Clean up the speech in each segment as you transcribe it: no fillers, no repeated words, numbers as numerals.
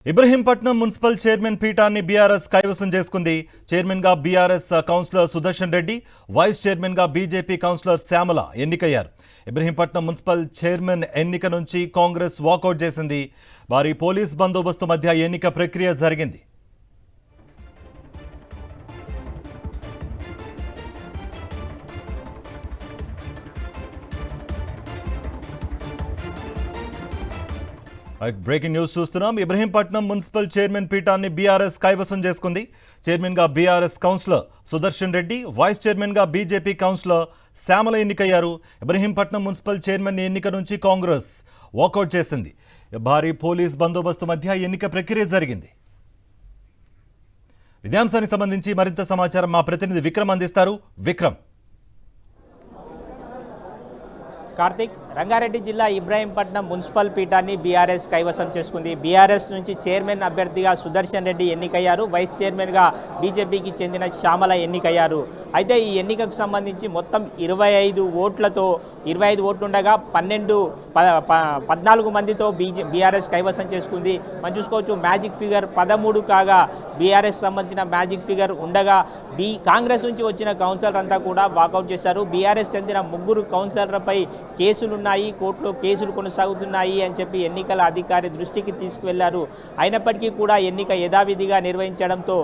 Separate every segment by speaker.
Speaker 1: Ibrahimpatnam municipal chairman పీఠాన్ని BRS కైవసం చేసుకుంది. చైర్మన్ గా BRS councillor Sudarshan Reddy, vice chairman గా బీజేపీ కౌన్సిలర్ శ్యామల ఎన్నికయ్యారు. ఇబ్రహీంపట్నం మున్సిపల్ చైర్మన్ ఎన్నిక నుంచి కాంగ్రెస్ వాకౌట్ చేసింది. భారీ పోలీస్ బందోబస్తు మధ్య ఎన్నిక ప్రక్రియ జరిగింది. బ్రేకింగ్ న్యూస్ చూస్తున్నాం. ఇబ్రహీంపట్నం మున్సిపల్ చైర్మన్ పీఠాన్ని బీఆర్ఎస్ కైవసం చేసుకుంది. చైర్మన్ గా BRS councillor Sudarshan Reddy, vice chairman గా బీజేపీ కౌన్సిలర్ శ్యామల ఎన్నికయ్యారు. ఇబ్రహీంపట్నం మున్సిపల్ చైర్మన్ ఎన్నిక నుంచి కాంగ్రెస్ వాకౌట్ చేసింది. భారీ పోలీస్ బందోబస్తు మధ్య ఎన్నిక ప్రక్రియ జరిగింది. ఇదే అంశానికి సంబంధించి మరింత సమాచారం మా ప్రతినిధి విక్రమ్ అందిస్తారు. విక్రమ్.
Speaker 2: కార్తిక్, రంగారెడ్డి జిల్లా ఇబ్రహీంపట్నం మున్సిపల్ పీఠాన్ని బీఆర్ఎస్ కైవసం చేసుకుంది. బీఆర్ఎస్ నుంచి చైర్మన్ అభ్యర్థిగా సుదర్శన్ రెడ్డి ఎన్నికయ్యారు. వైస్ చైర్మన్గా బీజేపీకి చెందిన శ్యామల ఎన్నికయ్యారు. అయితే ఈ ఎన్నికకు సంబంధించి మొత్తం 25 ఓట్లుండగా 14 మందితో బీఆర్ఎస్ కైవసం చేసుకుంది. మనం చూసుకోవచ్చు, మ్యాజిక్ ఫిగర్ 13 కాగా బీఆర్ఎస్ సంబంధించిన మ్యాజిక్ ఫిగర్ ఉండగా కాంగ్రెస్ నుంచి వచ్చిన కౌన్సిలర్ అంతా కూడా వాకౌట్ చేశారు. బీఆర్ఎస్ చెందిన 3 కౌన్సిలర్లపై కేసులున్నాయి, కోర్టులో కేసులు కొనసాగుతున్నాయి అని చెప్పి ఎన్నికల అధికారి దృష్టికి తీసుకువెళ్లారు. అయినప్పటికీ కూడా ఎన్నిక యథావిధిగా నిర్వహించడంతో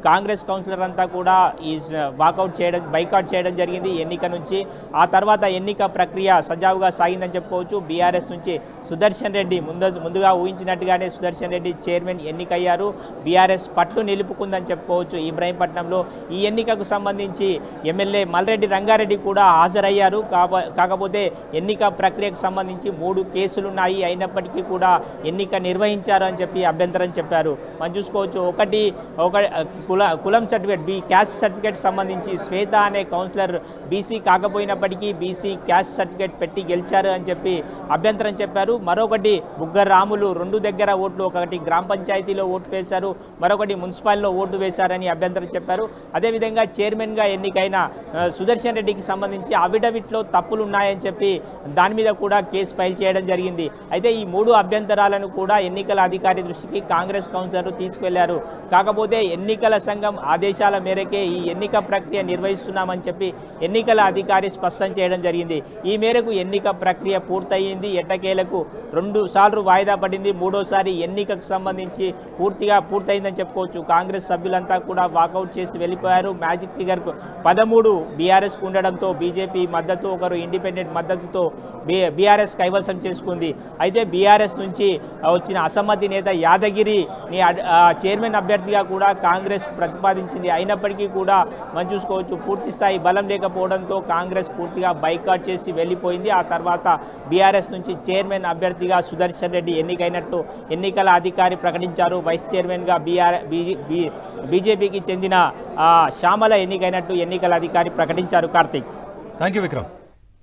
Speaker 2: కాంగ్రెస్ కౌన్సిలర్ అంతా కూడా బైకాట్ చేయడం జరిగింది ఎన్నిక నుంచి. ఆ తర్వాత ఎన్నిక ప్రక్రియ సజావుగా సాగిందని చెప్పుకోవచ్చు. బీఆర్ఎస్ నుంచి సుదర్శన్ రెడ్డి ముందుగా ఊహించినట్టుగానే సుదర్శన్ రెడ్డి చైర్మన్ ఎన్నికయ్యారు. బీఆర్ఎస్ పట్టు నిలుపుకుందని చెప్పుకోవచ్చు. ఇబ్రహీంపట్నంలో ఈ ఎన్నికకు సంబంధించి ఎమ్మెల్యే మల్రెడ్డి రంగారెడ్డి కూడా హాజరయ్యారు. కాకపోతే ఎన్నిక ప్రక్రియకు సంబంధించి 3 కేసులున్నాయి, అయినప్పటికీ కూడా ఎన్నిక నిర్వహించారు అని చెప్పి అభ్యంతరం చెప్పారు. మనం చూసుకోవచ్చు, కులం సర్టిఫికేట్ క్యాస్ట్ సర్టిఫికేట్ సంబంధించి శ్వేత అనే కౌన్సిలర్ బీసీ కాకపోయినప్పటికీ బీసీ క్యాస్ట్ సర్టిఫికేట్ పెట్టి గెలిచారు అని చెప్పి అభ్యంతరం చెప్పారు. మరొకటి బుగ్గర్ రాములు 2 దగ్గర ఓట్లు, ఒకటి గ్రామ పంచాయతీలో ఓటు వేశారు, మరొకటి మున్సిపాలిటీలో ఓటు వేశారని అభ్యంతరం చెప్పారు. అదేవిధంగా చైర్మన్గా ఎన్నికైన సుదర్శన్ రెడ్డికి సంబంధించి అఫిడవిట్లో తప్పులు ఉన్నాయని చెప్పి దాని మీద కూడా కేసు ఫైల్ చేయడం జరిగింది. అయితే ఈ 3 అభ్యంతరాలను కూడా ఎన్నికల అధికారి దృష్టికి కాంగ్రెస్ కౌన్సిలర్ తీసుకెళ్లారు. కాకపోతే ఎన్నికల సంఘం ఆదేశాల మేరకే ఈ ఎన్నిక ప్రక్రియ నిర్వహిస్తున్నామని చెప్పి ఎన్నికల అధికారి స్పష్టం చేయడం జరిగింది. ఈ మేరకు ఎన్నిక ప్రక్రియ పూర్తయింది. ఎట్టకేలకు 2 సార్లు వాయిదా పడింది. 3వసారి ఎన్నికకు సంబంధించి పూర్తయిందని చెప్పుకోవచ్చు. కాంగ్రెస్ సభ్యులంతా కూడా వాకౌట్ చేసి వెళ్ళిపోయారు. మ్యాజిక్ ఫిగర్ 13 బీఆర్ఎస్కు ఉండడంతో బీజేపీ మద్దతు, ఒకరు ఇండిపెండెంట్ మద్దతుతో బీఆర్ఎస్ కైవసం చేసుకుంది. అయితే బీఆర్ఎస్ నుంచి వచ్చిన అసమ్మతి నేత యాదగిరిని చైర్మన్ అభ్యర్థిగా కూడా కాంగ్రెస్ ప్రతిపాదించింది. అయినప్పటికీ కూడా మనం చూసుకోవచ్చు, పూర్తి స్థాయి బలం లేకపోవడంతో కాంగ్రెస్ పూర్తిగా బైకాట్ చేసి వెళ్ళిపోయింది. ఆ తర్వాత బీఆర్ఎస్ నుంచి చైర్మన్ అభ్యర్థిగా సుదర్శన్ రెడ్డి ఎన్నికైనట్టు ఎన్నికల అధికారి ప్రకటించారు. వైస్ చైర్మన్గా బీజేపీకి చెందిన శ్యామల ఎన్నికైనట్టు ఎన్నికల అధికారి ప్రకటించారు. కార్తీక్.
Speaker 1: Thank you Vikram.